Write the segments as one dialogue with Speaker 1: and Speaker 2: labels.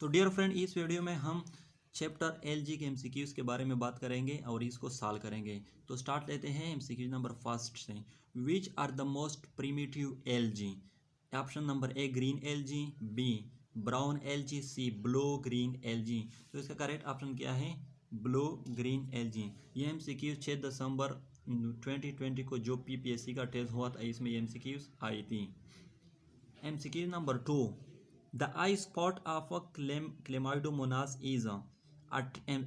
Speaker 1: तो dear friend, इस video में हम चैप्टर एलजी के एमसीक्यूज़ के बारे में बात करेंगे और इसको सॉल्व करेंगे। तो स्टार्ट लेते हैं एमसीक्यू नंबर फर्स्ट से। Which are the most primitive algae? Option number A green algae, B brown algae, C blue green algae. तो इसका करेक्ट ऑप्शन क्या है? Blue green algae. ये एमसीक्यू 6 दिसंबर 2020 को जो पीपीएससी का टेस्ट हुआ था, इसमें एमसीक्यूज़ आई थी। MCQ number 2, the eye spot of a chlamydomonas is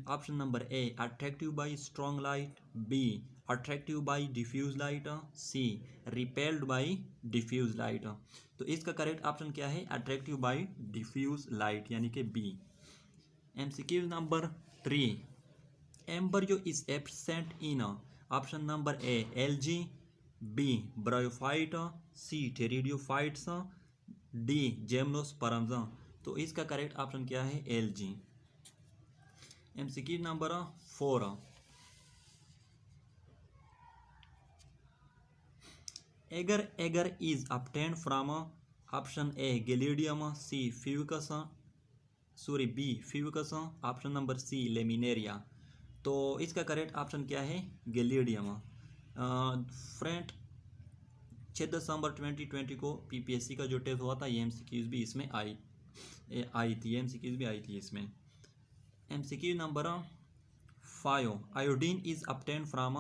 Speaker 1: option number A attractive by strong light, B attractive by diffuse light, C repelled by diffuse light। तो इसका करेक्ट ऑप्शन क्या है? Attractive bye diffuse light यानी कि B. MCQ number 3, embryo is absent in option number a algae, b bryophyte, c pteridophytes, d gymnosperms. तो इसका correct option क्या है? Algae. MCQ number 4, agar agar is obtained from option a gelidium, c fucus, b fucus, option number c laminaria. तो इसका correct option क्या है? गैलिडियम। Friend 6 दिसंबर 2020 को पीपीएससी का जो टेस्ट हुआ था, ये एमसीक्यूज भी इसमें आई थी, एमसीक्यूज भी आई थी इसमें। MCQ number 5, iodine is obtained from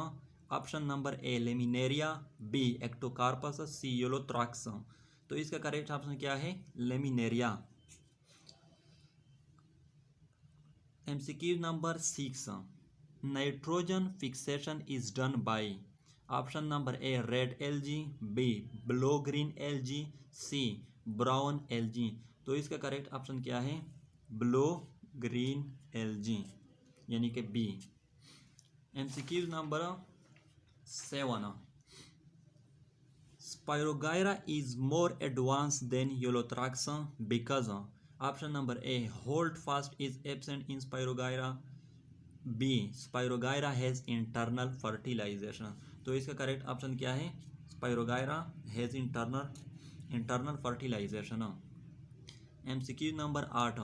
Speaker 1: option number A laminaria, B ectocarpus, C ulothrix. तो इसका करेक्ट ऑप्शन क्या है? Laminaria. MCQ number 6, nitrogen fixation is done by option number A red algae, B blue green algae, C brown algae. तो इसका correct option क्या है? Blue green algae यानी कि B. MCQ number 7, spirogyra is more advance than ulothrix because option number A holdfast is absent in spirogyra, B spirogyra has internal fertilization. तो इसका correct option क्या है? Spirogyra has internal fertilization. MCQ number 8,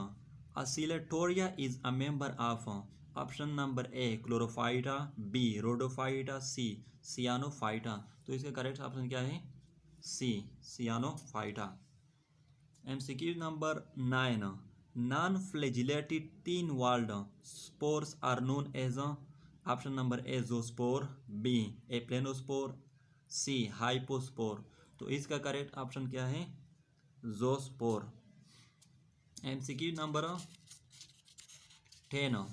Speaker 1: oscillatoria is a member of option number A chlorophyta, B rhodophyta, C cyanophyta. तो इसका correct option क्या है? C cyanophyta. MCQ number 9, non flagellated thin walled spores are known as option number A zoospore, B aplanospore, C hypnospore. तो इसका correct option क्या है? ज़ोस्पोर। MCQ number 10,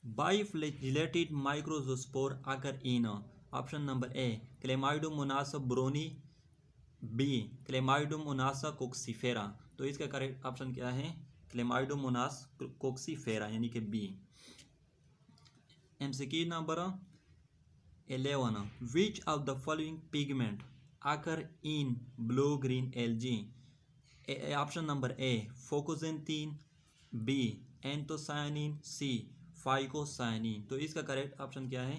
Speaker 1: biflagellated microzoospore occur in option number A chlamydomonas braunii, B chlamydomonas coccifera. तो इसका correct option क्या है? Chlamydomonas coccifera यानी कि B. MCQ number 11, which of the following pigment occur in blue green algae? Option number A fucoxanthin, B anthocyanin, C phycocyanin. तो इसका correct option क्या है?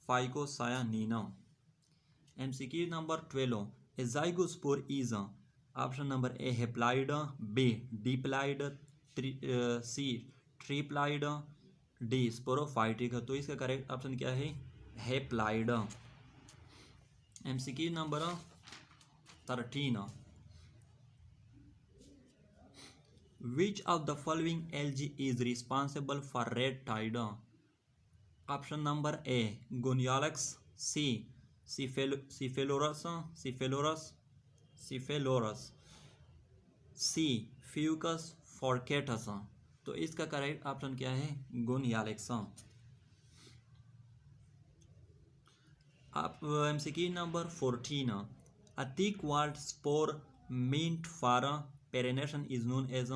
Speaker 1: Phycocyanin. MCQ number 12, a zygospore is option number A haploid, B diploid, C triploid, D sporophytic. तो इसका correct option क्या है? Haploid. MCQ number 13, which of the following algae is responsible for red tide? Option number A gonyaulax, C cephaleuros, C fucus furcatus. तो इसका correct option क्या है? Gonyaulax. आप MCQ number 14, a thick walled spore meant for perennation is known as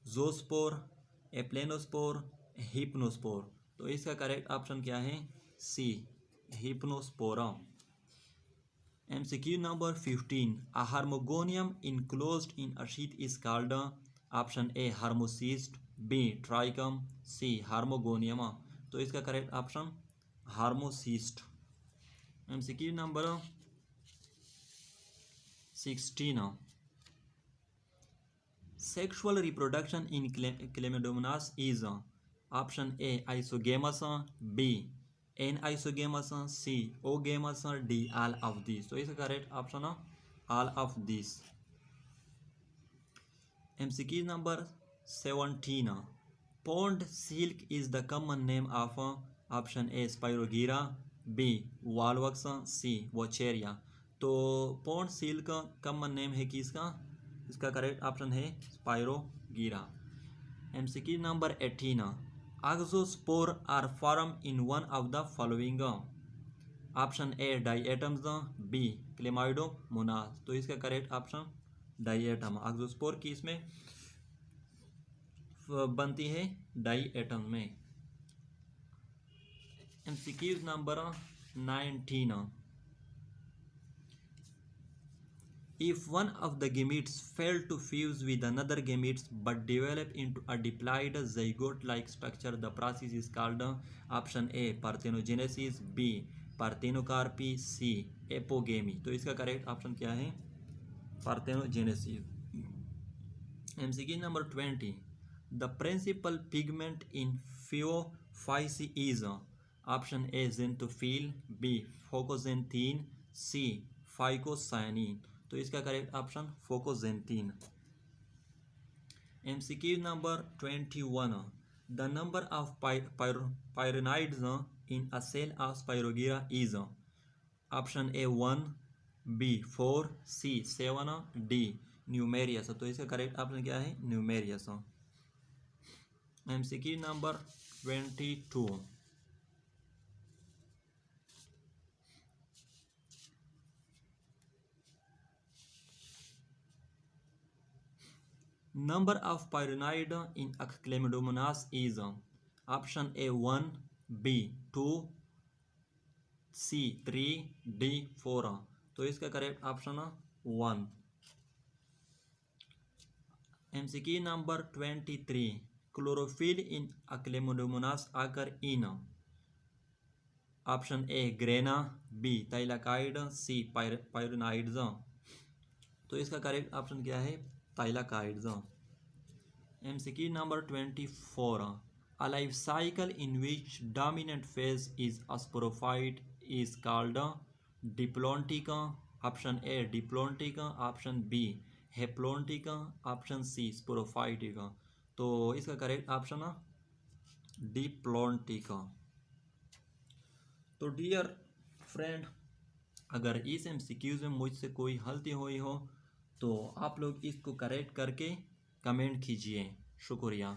Speaker 1: zoospore, aplanospore, hypnospore. तो इसका correct option क्या है? C hypnospore. MCQ number 15, a hormogonium enclosed in a sheath is called option A hormocyst, B trichome, C hormogonium. तो इसका correct option hormocyst. MCQ number 16. Sexual reproduction in Chlamydomonas is option A isogamous, B anisogamy, C ogamous, D all of these. तो इसका correct option all of these. MCQ number 17. Pond silk is the common name of option A Spirogyra, B Volvox, C Vaucheria. तो pond silk common name है किसका? इसका correct option है स्पाइरोगीरा. MCQ number 18. Axospore are formed in one of the following. Option A diatoms, B Chlamydomonas. तो इसका correct option डाइएटम. Exospore की इसमें बनती है डाइएटम में. MCQ number 19. If one of the gametes fail to fuse with another gametes but develop into a diploid zygote-like structure, the process is called option A parthenogenesis, B parthenocarpy, C apogamy. तो इसका correct option क्या है? parthenogenesis. MCQ number 20. The principal pigment in Phaeophyce is option A xanthophyll, B phocoxanthine, C phycocyanin. तो इसका correct option फोकोजेंथीन. MCQ number 21. The number of pyrenoids in a cell of Spirogyra is option A 1, B 4, C 7, D numerous. तो इसका correct option क्या है? Numerous. MCQ number 22. Number of pyrenoid in Chlamydomonas is option A 1, B 2, C 3, D 4. तो इसका correct option 1. MCQ number 23. Chlorophyll in Chlamydomonas occur in option A grana, B thylakoid, C pyrenoids. तो इसका correct option क्या है? thylakoids. MCQ number 24. A life cycle in which dominant phase is a sporophyte is called diplontic. Option A diplontic, option B haplontic, option C sporophytic. तो इसका correct option diplontic. तो dear friend, अगर इस MCQs में मुझसे कोई गलती हुई हो तो आप लोग इसको करेक्ट करके कमेंट कीजिए. शुक्रिया.